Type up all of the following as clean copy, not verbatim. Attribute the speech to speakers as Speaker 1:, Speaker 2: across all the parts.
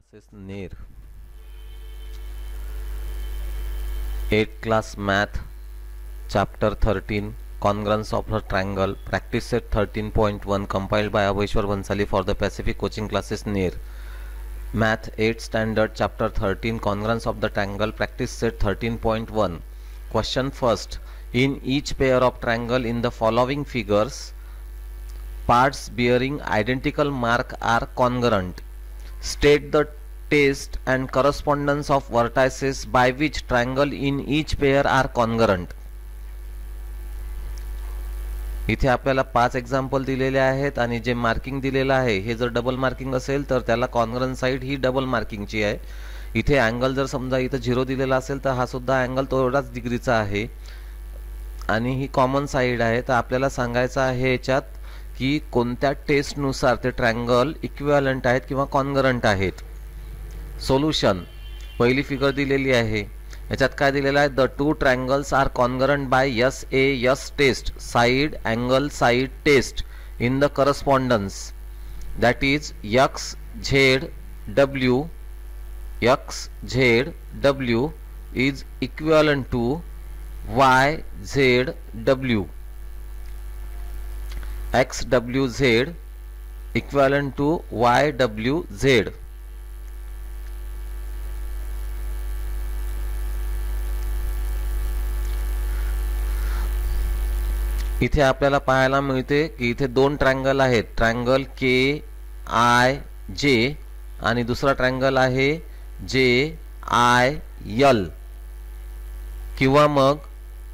Speaker 1: classes near 8th class math chapter 13 congruence of a triangle practice set 13.1 compiled by Abhishwar Bansali for the Pacific coaching classes near math 8th standard chapter 13 congruence of the triangle practice set 13.1 question first. In each pair of triangle in the following figures, parts bearing identical mark are congruent. State the test and correspondence of vertices by which triangle in each pair are congruent. इथे आपल्याला 5 example दिलेले आहेत आणि जे marking दिलेलं आहे हे जर डबल मार्किंग असेल तर त्याला कॉन्ग्रंट साइड ही डबल मार्किंगची आहे. इथे अँगल जर समजा इथे 0 दिलेला असेल तर हा सुद्धा अँगल तेवढाच डिग्रीचा आहे आणि ही कॉमन साइड आहे. तर आपल्याला सांगायचं आहे याच्यात की कोणत्या टेस्ट नुसार ते ट्रायंगल इक्विव्हॅलंट आहेत किंवा कॉन्ग्रंट आहेत. सोल्युशन पहिली फिगर दिलेली आहे याच्यात काय दिलेलं आहे the two triangles are congruent by S test side angle side test in the correspondence that is X Z W is equivalent to Y Z W XWZ equivalent to YWZ. इथे आपल्याला पाहायला मिळते की इथे दोन ट्रायंगल आहेत. Triangle KIJ आणि दुसरा ट्रायंगल आहे JIL किंवा मग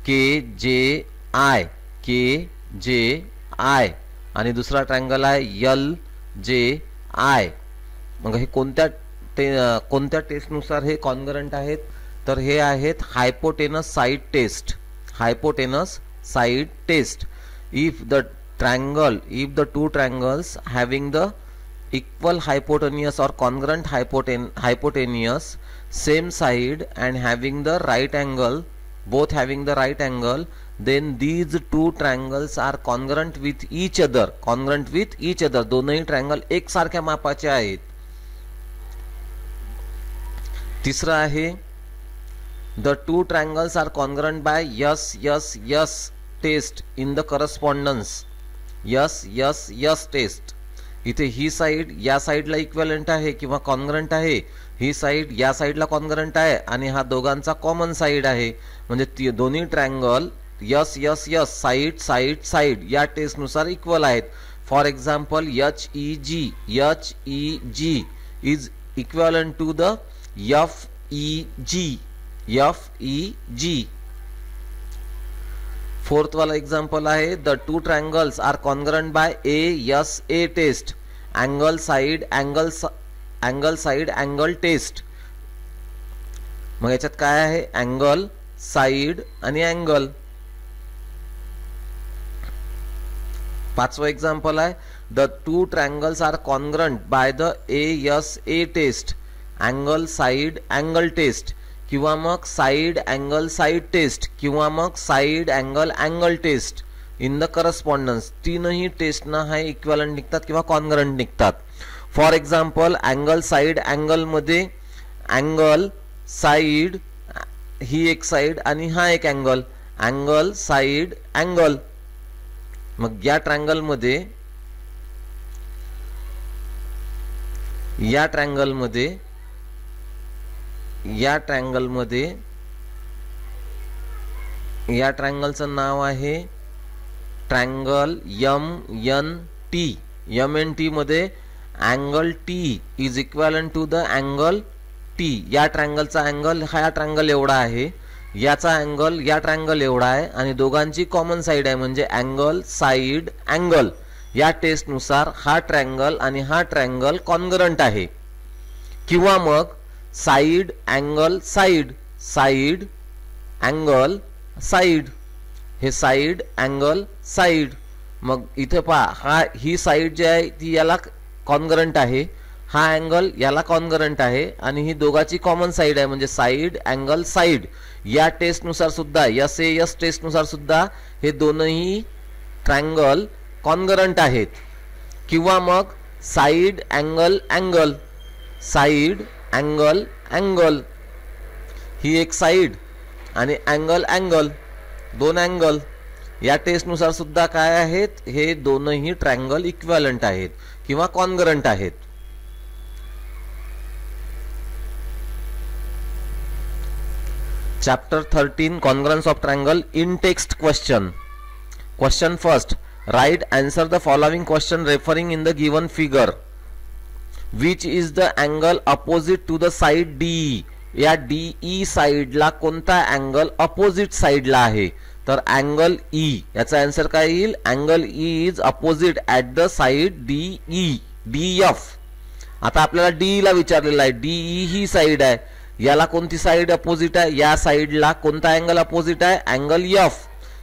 Speaker 1: KJI आणि दुसरा ट्रायंगल आहे LJI. मग हे कोणत्या टेस्ट नुसार हे कॉन्ग्रंट आहेत तर हे आहेत hypotenuse side test. If the two triangles having the equal hypotenuse or congruent hypotenuse same side and having the right angle, both having the right angle, then these two triangles are congruent with each other. दोनही triangle एकसारख्या मापाचे आहेत. तिसरा आहे the two triangles are congruent by S test in the correspondence. S test. इथे ही side या साइडला equivalent आहे किंवा कॉन्ग्रंट आहे, ही साइड या साइडला कॉन्ग्रंट आहे आणि हा दोघांचा कॉमन साइड आहे. म्हणजे दोन्ही ट्रायंगल साइड या टेस्ट नुसार इक्वल आहेत. For example HEG is equivalent to the FEG. Fourth वाला एग्जांपल आहे the two triangles are congruent by ASA test angle side angle test. मग याच्यात काय आहे अँगल साइड आणि अँगल. पाचवा एक्झाम्पल आहे the two triangles are congruent by the ASA test angle side angle test किंवा मग साइड अँगल साइड टेस्ट किंवा मग side angle angle taste in the correspondence. तीनही टेस्ट ना हा इक्विव्हॅलंट निघतात किंवा कॉन्ग्रंट निघतात. For example angle side angle मध्ये अँगल साइड ही एक साइड आणि हा एक अँगल साइड अँगल. मग या ट्रायंगल मध्ये या ट्रायंगलचं नाव आहे ट्रायंगल MNT मध्ये angle T is equivalent to the angle T. या ट्रायंगलचा अँगल हा ट्रायंगल एवढा आहे, याचा अँगल या ट्रायंगल एवढा आहे आणि दोघांची कॉमन साइड आहे म्हणजे अँगल साइड अँगल. या टेस्ट नुसार हा ट्रायंगल आणि हा ट्रायंगल कॉन्ग्रंट आहे. किंवा मग side angle side angle side हे साइड अँगल साइड. मग इथे पहा ही साइड जी आहे ती याला कॉन्ग्रंट आहे, हा अँगल याला कॉन्ग्रंट आहे आणि ही दोघांची कॉमन साइड आहे म्हणजे साइड अँगल साइड. या टेस्ट नुसार सुद्धा SAS टेस्ट नुसार सुद्धा हे दोनही ट्रायंगल कॉन्ग्रंट आहेत. किंवा मग side angle side angle angle, ही एक साइड आणि अँगल अँगल, दोन अँगल. या टेस्टनुसार सुद्धा काय आहेत, हे दोनही ट्रायंगल इक्विव्हॅलंट आहेत किंवा कॉन्ग्रंट आहेत. Chapter 13 Congruence of Triangle in text question. Question first. Write answer the following question referring in the given figure. Which is the angle opposite to the side DE? या DE साइडला कोणता angle opposite साइडला आहे? तर angle E. याचा answer काय येईल? Angle E is opposite at the side DE, DF. आता आपल्याला DE ला विचारलेला आहे. DE ही साइड आहे, याला कोणती साइड अपोजिट आहे? या साइडला कोणता अँगल अपोजिट आहे? Angle F.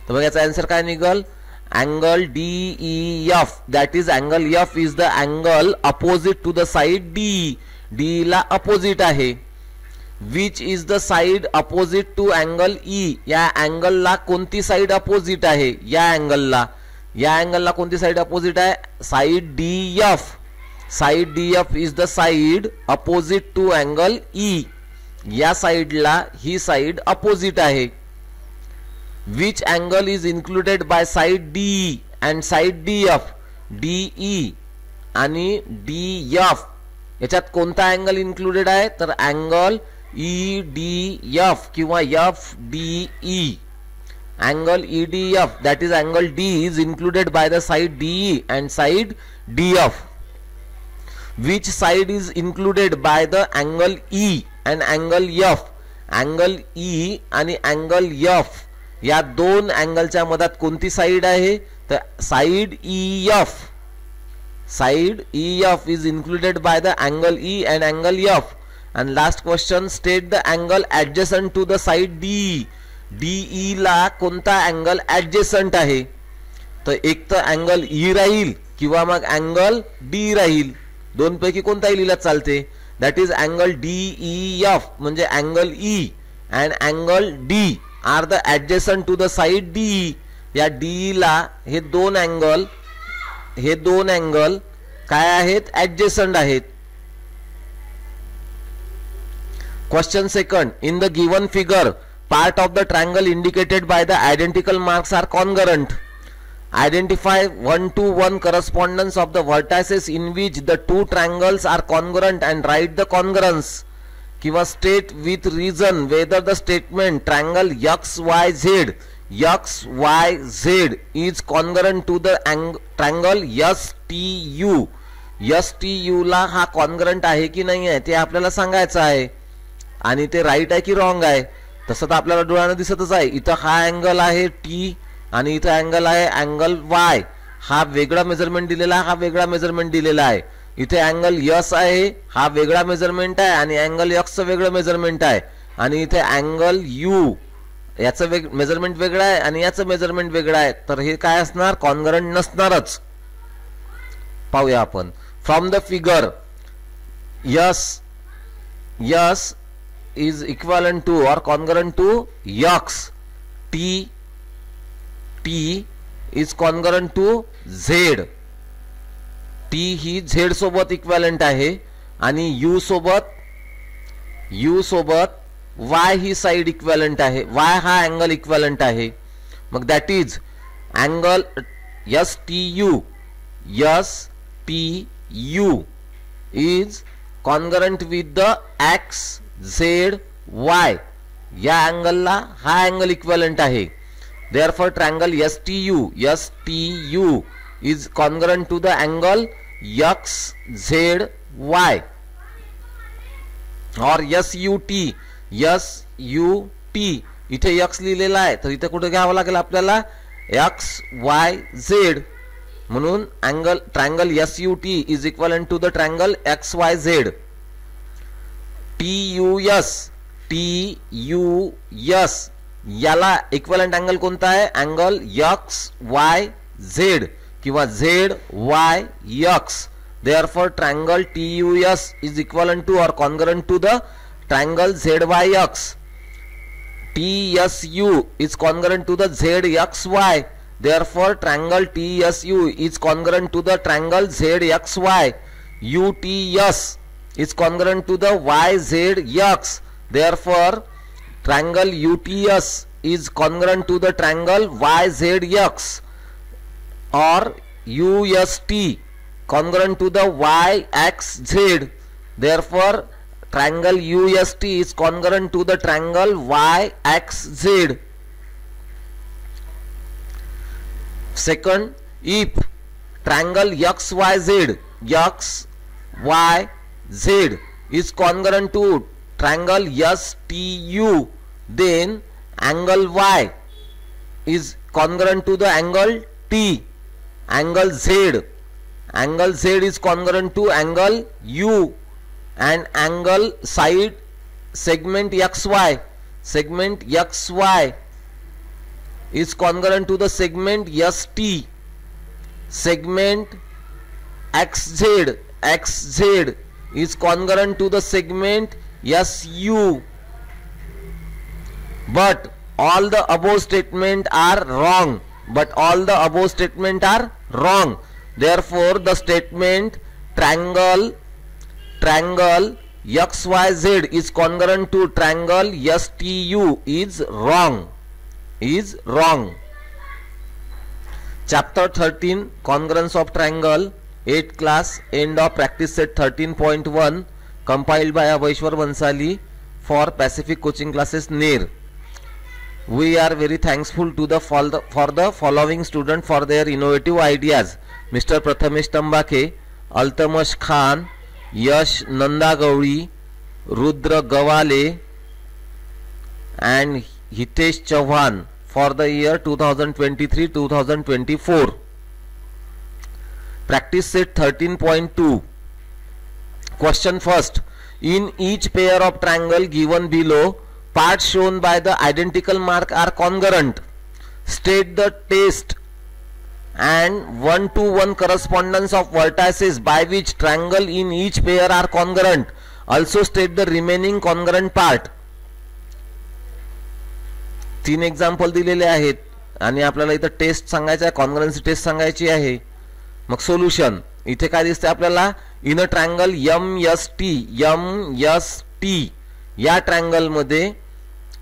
Speaker 1: तर मग याचा आन्सर काय निघल? Angle DEF. That is angle F is the angle opposite to the side DE. DE ला अपोजिट आहे. Which is the side opposite to angle E. या अँगलला कोणती साइड अपोजिट आहे? या अँगलला. या अँगलला कोणती साइड अपोजिट आहे? Side DF. Side DF is the side opposite to angle E. या साइडला ही साइड अपोजिट आहे. Which angle is included by side DE and side DF. DE आणि DF याच्यात कोणता अँगल इन्क्लुडेड आहे? तर अँगल EDF किंवा FDE. Angle EDF that is angle D is included by the side DE and side DF. Which side is included by the angle E and angle F? Angle E आणि angle F या दोन अँगलच्या मधात कोणती side आहे? तर side EF. Side EF is included by the angle E and angle F. And last question, state the angle adjacent to the side DE. DE ला कोणता angle adjacent आहे? तर एक तर अँगल E राहील किंवा मग अँगल D राहील. दोन पैकी कोणताही लिहिला चालते. दॅट इज अँगल DEF म्हणजे angle E and angle D are the adjacent to the side DE. या DE ला हे दोन अँगल काय आहेत? ॲडजेसंट आहेत. Question second. In the given figure part of the triangle indicated by the identical marks are congruent. Identify 1-to-1 correspondence of the vertices in which the two triangles are congruent and write the congruence. किंवा state with reason whether the statement triangle XYZ is congruent to the triangle STU. STU ला हा congruent आहे की नाही आहे ते आपल्याला सांगायचं आहे आणि ते राईट आहे की रॉंग आहे. तसं तर आपल्याला डोळ्यानं दिसतच आहे. इथं हा अँगल आहे T आणि इथं अँगल आहे अँगल Y. हा वेगळा मेजरमेंट दिलेला आहे, हा वेगळा मेजरमेंट दिलेला आहे. इथे अँगल S आहे, हा वेगळा मेजरमेंट आहे आणि अँगल X चं वेगळं मेजरमेंट आहे. आणि इथे अँगल U याचं मेजरमेंट वेगळं आहे आणि याचं मेजरमेंट वेगळं आहे. तर हे काय असणार? कॉन्ग्रंट नसणारच. पाहूया आपण. From the figure S is equivalent to or congruent to X. T is congruent to Z. T ही Z सोबत इक्विव्हॅलंट आहे आणि U सोबत Y ही साइड इक्विव्हॅलंट आहे. Y हा अँगल इक्विव्हॅलंट आहे. मग that is angle STU is congruent with the XZY. या अँगलला हा अँगल इक्विव्हॅलंट आहे. Therefore, triangle STU is congruent to the angle XZY. or SUT इथे X लिहिलेला आहे तर इथे कुठे घ्यावं लागेल आपल्याला? XYZ. म्हणून triangle SUT is equivalent to the triangle XYZ. TUS याला इक्विव्हॅलंट अँगल कोणता आहे? अँगल XYZ किंवा ZYX. Therefore, triangle TUS is equivalent to or congruent to the triangle ZYX. TSU is congruent to the ZXY. Therefore, triangle TSU is congruent to the triangle ZXY. UTS is congruent to the YZX. Therefore triangle UTS is congruent to the triangle YZX, or UST congruent to the YXZ. Therefore triangle UST is congruent to the triangle YXZ. Second, if triangle XYZ is congruent to triangle STU, then angle Y is congruent to the angle T. Angle Z is congruent to angle U, and angle side segment XY is congruent to the segment ST. Segment XZ is congruent to the segment SU. But all the above statements are wrong. Therefore the statement triangle XYZ is congruent to triangle STU is wrong. Chapter 13, Congruence of Triangle, 8th class, end of practice set 13.1, compiled by Abhishwar Bansali for Pacific Coaching Classes, NER. We are very thankful to for the following students for their innovative ideas: Mr. Prathamesh Tambake, Altamash Khan, Yash Nandagowri, Rudra Gawale, and Hitesh Chauhan for the year 2023-2024. Practice set 13.2. Question first. In each pair of triangle given below, parts shown by the identical mark are congruent. State the test and 1-to-1 correspondence of vertices by which triangle in each pair are congruent. Also state the remaining congruent part. 3 example दिलेले आहेत आणि आपल्याला इथं taste सांगायचं आहे, कॉन्ग्रुएन्सी taste सांगायची आहे. मग सोल्युशन इथे काय दिसते आपल्याला, इन अ ट्रायंगल MST या ट्रायंगल मध्ये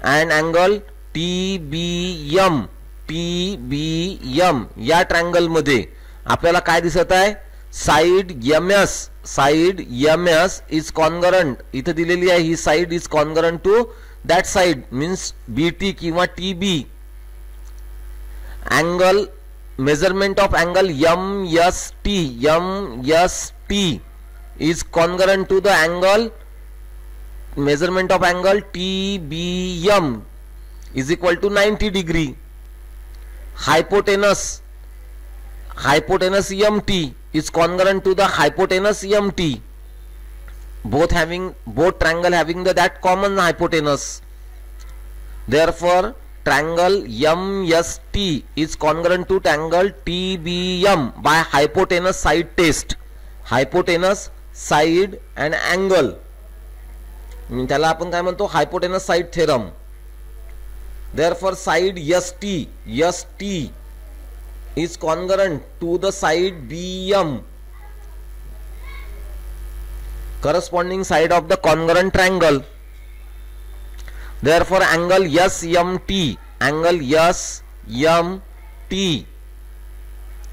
Speaker 1: अँड अँगल TBM या ट्रायंगल मध्ये आपल्याला काय दिसत आहे, साइड MS इज कॉन्ग्रुएंट. इथे दिलेली आहे ही side is congruent to that side, means BT किंवा TB. angle measurement of angle MST is congruent to the angle measurement of angle TBM is equal to 90 degree. hypotenuse MT is congruent to the hypotenuse MT. Both triangle having that common hypotenuse. Therefore triangle MST is congruent to triangle TBM by hypotenuse side test. Hypotenuse side and angle, त्याला आपण काय म्हणतो, hypotenuse side theorem. Therefore side ST is congruent to the side BM, corresponding side of the congruent triangle. Therefore angle SMT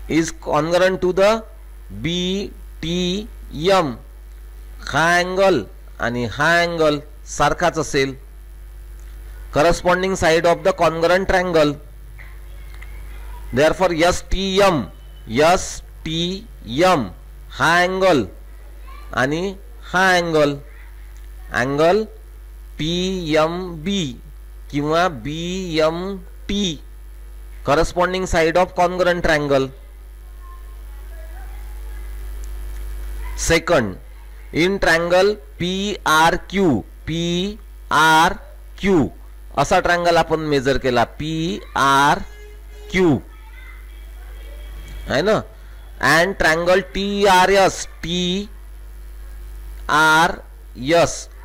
Speaker 1: is congruent to the BTM. हा angle आणि हा angle सारखाच असेल, corresponding side of the congruent triangle. Therefore STM हा angle आणि हा angle PMB किंवा BMT, corresponding side of congruent triangle. Second, in triangle PRQ असा ट्रायंगल आपण मेजर केला, PRQ है ना. and triangle TRS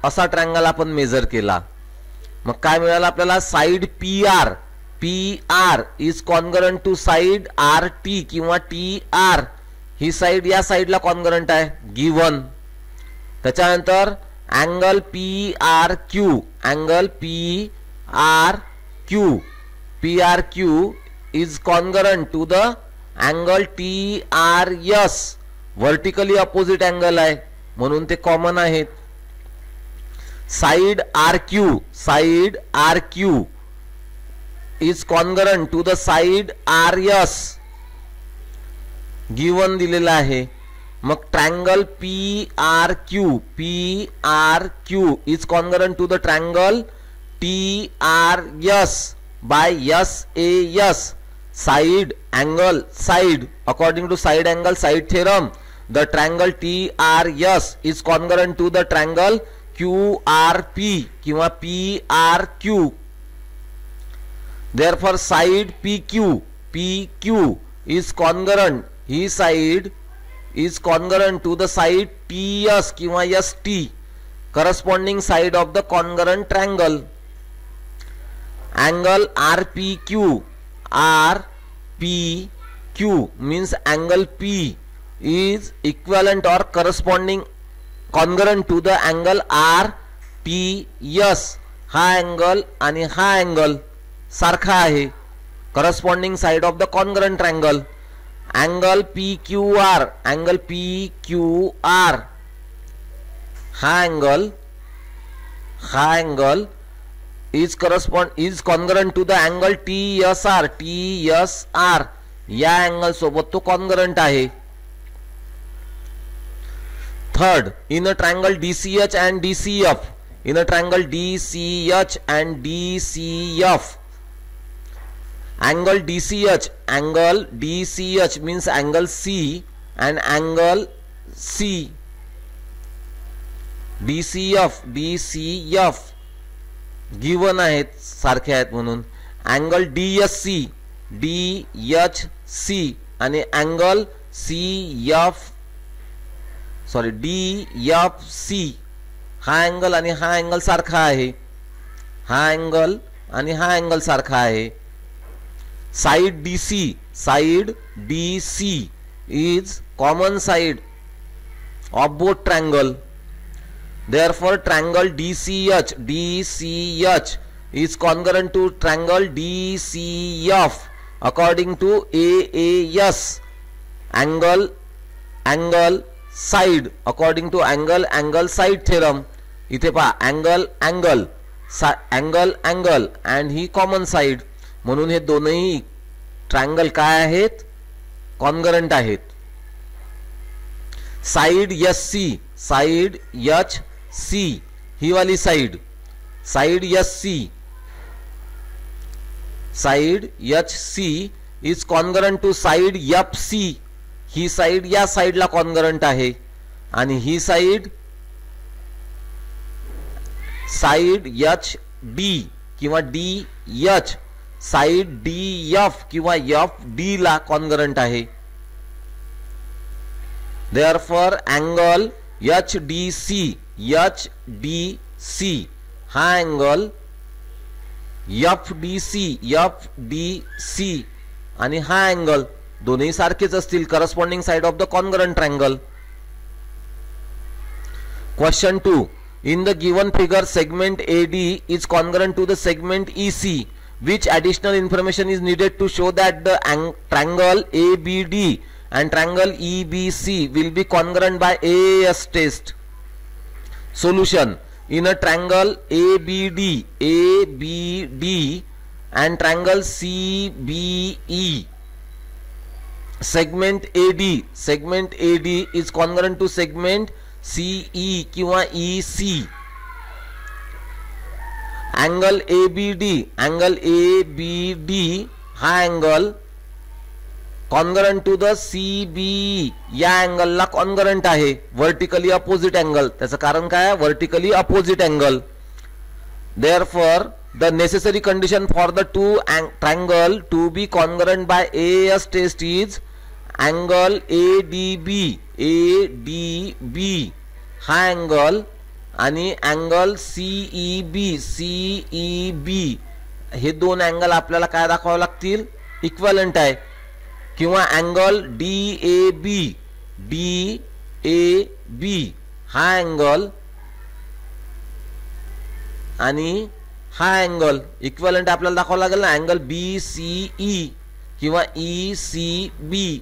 Speaker 1: असा ट्रायंगल आपण मेजर केला. मग काय मिळालं आपल्याला, side PR is congruent to side RT किंवा TR. ही साइड या साइडला कॉन्ग्रुएंट आहे गिवन. त्याच्यानंतर angle P R Q, angle P R Q is congruent to the angle T R S. Vertically opposite angle आहे म्हणून ते कॉमन आहेत. Side R Q is congruent to the side R S given दिलेला आहे. मग triangle P R Q is congruent to the triangle T R S by S A S. Side angle side according to side angle side theorem the triangle T R S is congruent to the triangle Q R P किंवा P R Q. Therefore side P Q is congruent, ही side is congruent to the side TS किंवा ST corresponding side of the congruent triangle. Angle RPQ means angle P is equivalent or corresponding congruent to the angle RTS. हा angle आणि हा angle सारखा आहे, corresponding side of the congruent triangle. Angle PQR हा angle is congruent to the angle TSR या angle सोबत तो congruent आहे. Third, in a triangle DCH and DCF, angle DCH means angle C and angle C. DCF given आहेत, सारखे आहेत म्हणून. angle DHC आणि angle DFC हा angle आणि हा angle सारखा आहे, हा angle आणि हा angle सारखा आहे. Side DC is common side of both triangle. Therefore, triangle DCH is congruent to triangle DCF according to AAS. Angle side according to angle side theorem. इथे पहा angle and he common side म्हणून हे दोनही triangle काय आहेत, congruent आहेत. Side HC ही वाली side HC is congruent to side FC. ही साइड या साइडला कॉन्ग्रंट आहे आणि ही साइड HD किंवा DH साइड DF किंवा FD ला कॉन्ग्रंट आहे. Therefore, angle HDC हा angle FDC आणि हा angle दोन्ही सारखेच असतील, corresponding side of the congruent triangle. Question 2. In the given figure, segment AD is congruent to the segment EC. Which additional information is needed to show that the triangle ABD and triangle EBC will be congruent by AAS test? Solution. In a triangle ABD and triangle CBE, segment AD is congruent to segment CE किंवा EC. Angle ABD हा angle congruent to the CBE या angle ला congruent आहे, vertically opposite angle. त्याचं कारण काय, vertically opposite angle. Therefore, the necessary condition for the two triangle to be congruent by AAS test is angle ADB हा angle आणि angle CEB हे दोन अँगल आपल्याला काय दाखवावे लागतील, इक्विव्हॅलंट आहे. किंवा अँगल DAB हा अँगल आणि हा अँगल इक्विव्हॅलंट आपल्याला दाखवावं लागेल ना. अँगल BCE किंवा ECB.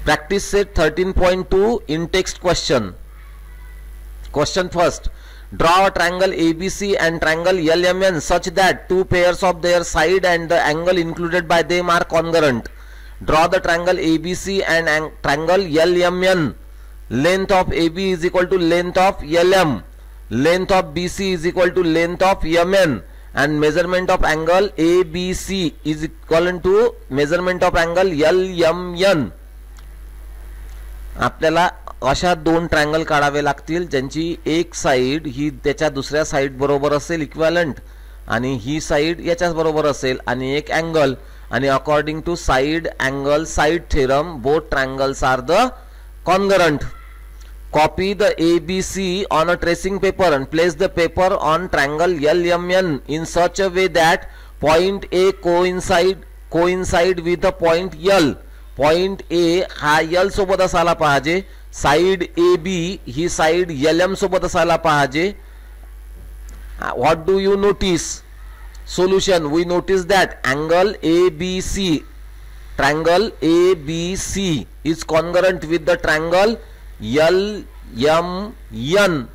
Speaker 1: Practice set 13.2 in text question. Question first. Draw a triangle ABC and triangle LMN such that two pairs of their side and the angle included by them are congruent. Draw the triangle ABC and triangle LMN. Length of AB is equal to length of LM. Length of BC is equal to length of MN. And measurement of angle ABC is equivalent to measurement of angle LMN. आपल्याला अशा दोन triangle काढावे लागतील ज्यांची एक side ही त्याच्या दुसऱ्या side बरोबर असेल इक्विव्हॅलंट आणि ही साइड याच्याच बरोबर असेल आणि एक अँगल. आणि according to side angle side theorem both triangles are the congruent. Copy the ABC on a tracing paper and place the paper on triangle LMN in such a way that point A coincide with the point L. Point A हा L सोबत असायला पाहिजे. Side AB ही side LM सोबत असायला पाहिजे. What do you notice? Solution. We notice that angle ABC, triangle ABC is congruent with the triangle LMN.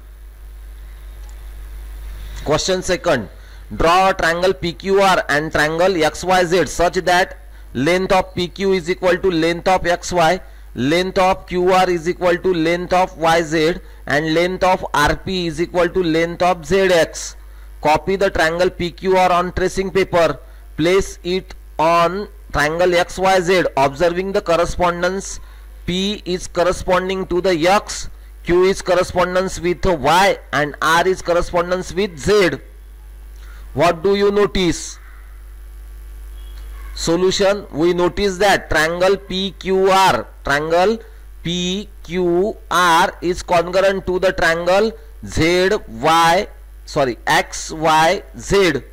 Speaker 1: Question second. Draw a triangle PQR and triangle XYZ such that length of PQ is equal to length of XY, length of QR is equal to length of YZ, and length of RP is equal to length of ZX. Copy the triangle PQR on tracing paper. Place it on triangle XYZ, observing the correspondence. P is corresponding to the X, Q is correspondence with Y, and R is correspondence with Z. What do you notice? Solution. We notice that triangle PQR is congruent to the triangle XYZ.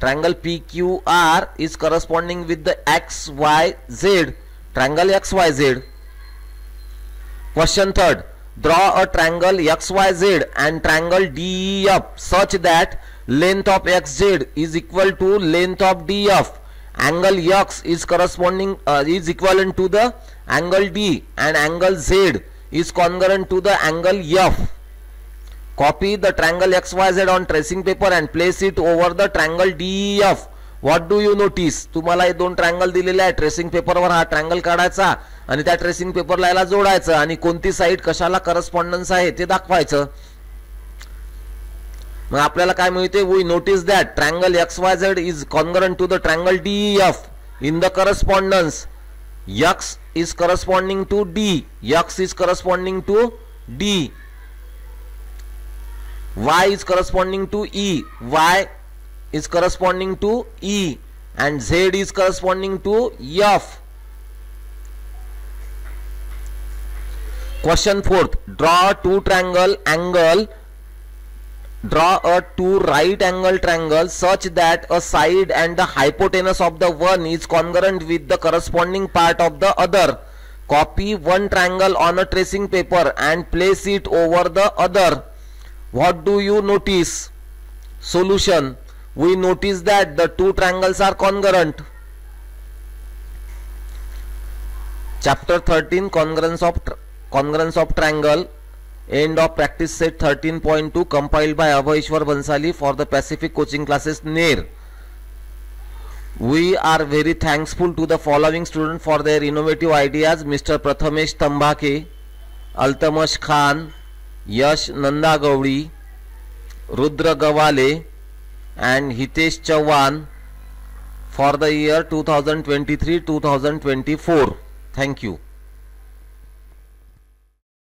Speaker 1: Triangle PQR is corresponding with the XYZ, triangle XYZ. Question third. Draw a triangle XYZ and triangle DEF such that length of XZ is equal to length of DF. Angle X is is equivalent to the angle D, and angle Z is congruent to the angle F. Copy the triangle XYZ on tracing paper and place it over the triangle DEF. What do you notice? तुम्हाला हे दोन triangle दिलेले आहे. Tracing पेपरवर हा triangle काढायचा आणि त्या ट्रेसिंग पेपरला याला जोडायचं आणि कोणती साइड कशाला करस्पॉन्डन्स आहे ते दाखवायचं. मग आपल्याला काय मिळते? We notice that triangle XYZ is congruent to the triangle DEF in the correspondence. X is corresponding to D, X is corresponding to D, Y is corresponding to E, Y is corresponding to E, and Z is corresponding to F. Question fourth. Draw a two right angle triangle such that a side and the hypotenuse of the one is congruent with the corresponding part of the other. Copy one triangle on a tracing paper and place it over the other. What do you notice? Solution. We notice that the two triangles are congruent. Chapter 13, congruence of triangle. End of practice set 13.2, compiled by Abhayeshwar Bansali for the Pacific coaching classes NER. We are very thankful to the following students for their innovative ideas: Mr. Prathamesh Tambhake, Altamash Khan, Yash Nandagowdi, Rudra Gawale, and Hitesh Chauhan for the year 2023-2024. Thank you.